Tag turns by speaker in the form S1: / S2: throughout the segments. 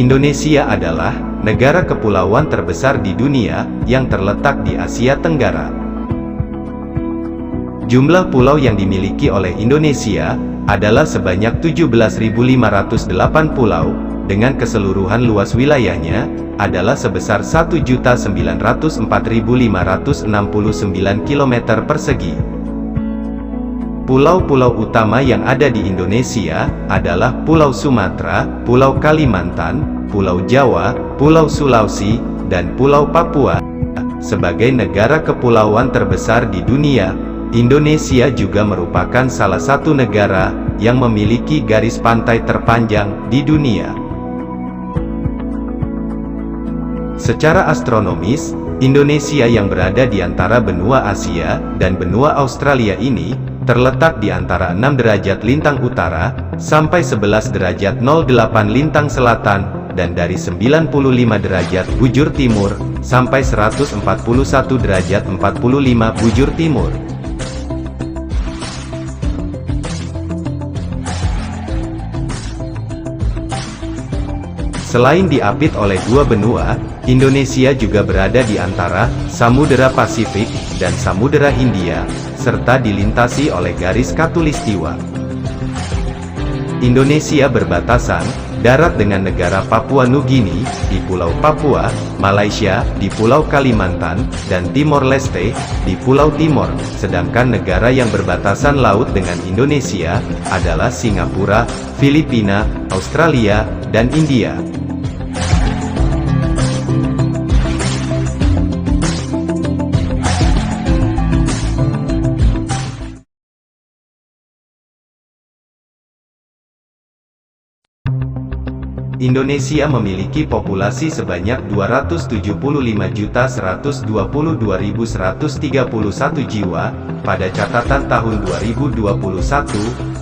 S1: Indonesia adalah negara kepulauan terbesar di dunia yang terletak di Asia Tenggara. Jumlah pulau yang dimiliki oleh Indonesia adalah sebanyak 17.508 pulau, dengan keseluruhan luas wilayahnya adalah sebesar 1.904.569 km persegi. Pulau-pulau utama yang ada di Indonesia adalah Pulau Sumatera, Pulau Kalimantan, Pulau Jawa, Pulau Sulawesi, dan Pulau Papua. Sebagai negara kepulauan terbesar di dunia, Indonesia juga merupakan salah satu negara yang memiliki garis pantai terpanjang di dunia. Secara astronomis, Indonesia yang berada di antara benua Asia dan benua Australia ini terletak di antara 6 derajat lintang utara sampai 11 derajat 08 lintang selatan, dan dari 95 derajat bujur timur sampai 141 derajat 45 bujur timur. Selain diapit oleh dua benua, Indonesia juga berada di antara Samudera Pasifik dan Samudera Hindia, serta dilintasi oleh garis khatulistiwa. Indonesia berbatasan darat dengan negara Papua Nugini di Pulau Papua, Malaysia di Pulau Kalimantan, dan Timor Leste di Pulau Timor, sedangkan negara yang berbatasan laut dengan Indonesia adalah Singapura, Filipina, Australia, dan India. Indonesia memiliki populasi sebanyak 275.122.131 jiwa pada catatan tahun 2021,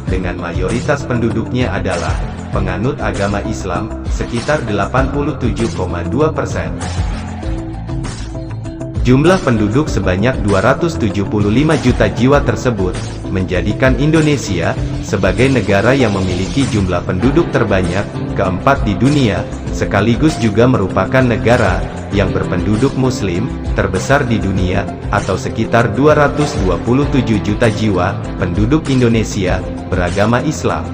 S1: dengan mayoritas penduduknya adalah penganut agama Islam, sekitar 87,2%. Jumlah penduduk sebanyak 275 juta jiwa tersebut menjadikan Indonesia sebagai negara yang memiliki jumlah penduduk terbanyak keempat di dunia, sekaligus juga merupakan negara yang berpenduduk Muslim terbesar di dunia, atau sekitar 227 juta jiwa penduduk Indonesia beragama Islam.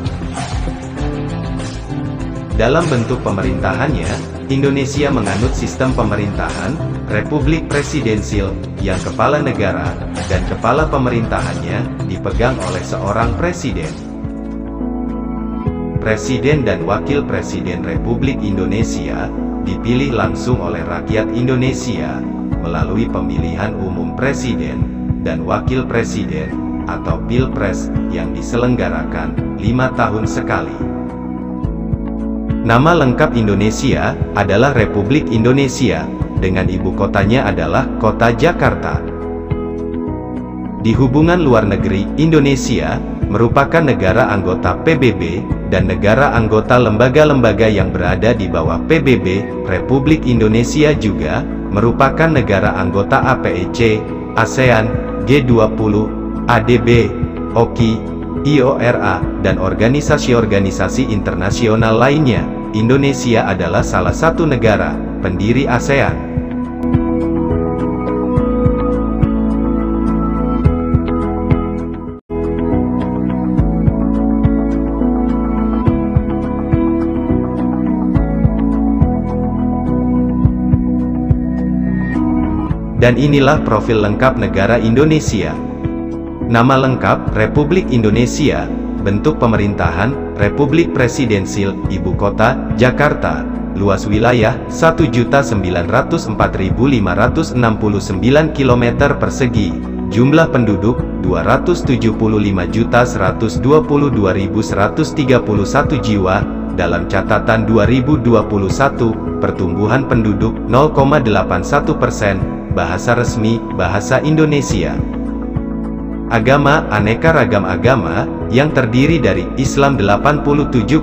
S1: Dalam bentuk pemerintahannya, Indonesia menganut sistem pemerintahan Republik Presidensil, yang kepala negara dan kepala pemerintahannya dipegang oleh seorang presiden. Presiden dan Wakil Presiden Republik Indonesia dipilih langsung oleh rakyat Indonesia melalui pemilihan umum presiden dan wakil presiden atau Pilpres yang diselenggarakan 5 tahun sekali. Nama lengkap Indonesia adalah Republik Indonesia, dengan ibu kotanya adalah Kota Jakarta. Di hubungan luar negeri, Indonesia merupakan negara anggota PBB, dan negara anggota lembaga-lembaga yang berada di bawah PBB. Republik Indonesia juga merupakan negara anggota APEC, ASEAN, G20, ADB, OKI, IORA, dan organisasi-organisasi internasional lainnya. Indonesia adalah salah satu negara pendiri ASEAN. Dan inilah profil lengkap negara Indonesia. Nama lengkap, Republik Indonesia. Bentuk pemerintahan, Republik Presidensil. Ibu kota, Jakarta. Luas wilayah, 1.904.569 km persegi. Jumlah penduduk, 275.122.131 jiwa. Dalam catatan 2021, pertumbuhan penduduk 0,81%. Bahasa resmi, Bahasa Indonesia. Agama, aneka ragam agama, yang terdiri dari Islam 87,2%,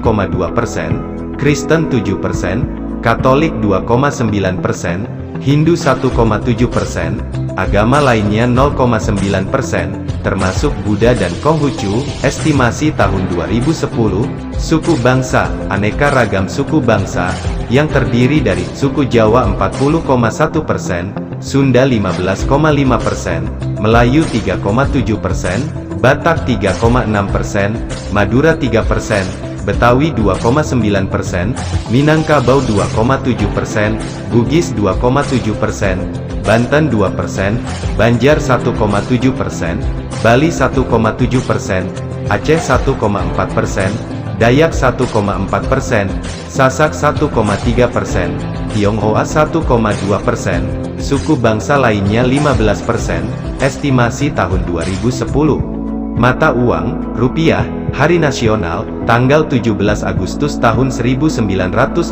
S1: Kristen 7%, Katolik 2,9%, Hindu 1,7%, agama lainnya 0,9%, termasuk Buddha dan Konghucu. Estimasi tahun 2010, suku bangsa, aneka ragam suku bangsa, yang terdiri dari suku Jawa 40,1%, Sunda 15,5%, Melayu 3,7%, Batak 3,6%, Madura 3%, Betawi 2,9%, Minangkabau 2,7%, Bugis 2,7%, Banten 2%, Banjar 1,7%, Bali 1,7%, Aceh 1,4%, Dayak 1,4%, Sasak 1,3%, Tionghoa 1,2%, suku bangsa lainnya 15%, estimasi tahun 2010. Mata uang, rupiah, Hari Nasional, tanggal 17 Agustus tahun 1945,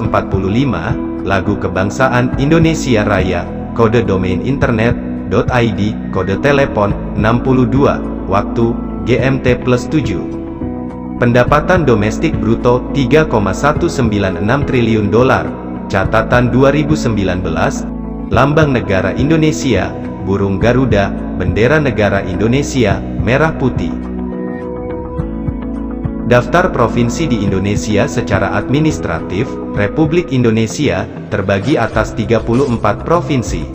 S1: lagu kebangsaan Indonesia Raya, kode domain internet.id, kode telepon 62, waktu GMT+7. Pendapatan domestik bruto 3,196 triliun dolar. Catatan 2019, lambang negara Indonesia, burung Garuda, bendera negara Indonesia, merah putih. Daftar provinsi di Indonesia secara administratif, Republik Indonesia, terbagi atas 34 provinsi.